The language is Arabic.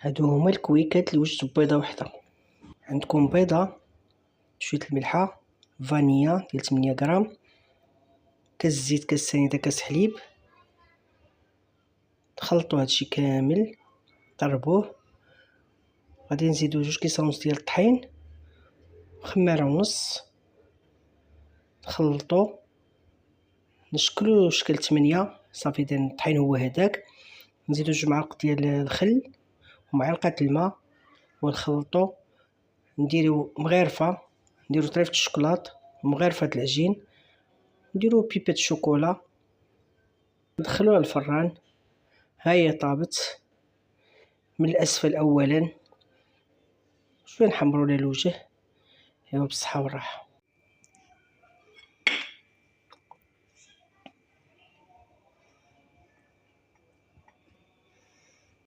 هادو هما الكويكات لوجدوا بيضة وحدة. عندكم بيضة، شوية الملحة، فانيا ديال 8 غرام، كاس زيت، كاس سنيدة، كاس حليب. تخلطوا هادشي كامل، طربوه. غادي نزيدو 2 كيسانوس ديال الطحين، خمارة ونص. نخلطو، نشكلو شكل 8 صافي. الطحين هو هداك. نزيدو 2 معالق ديال الخل ومعلقة الماء ونخلطو. نديرو مغرفة، نديرو طريفة الشكلاط ومغرفة العجين، نديرو بيبة شوكولا، ندخلوها الفران. هاهي طابت من الاسفل اولا، شويه نحمرو لها الوجه. يلا بالصحة والراحة.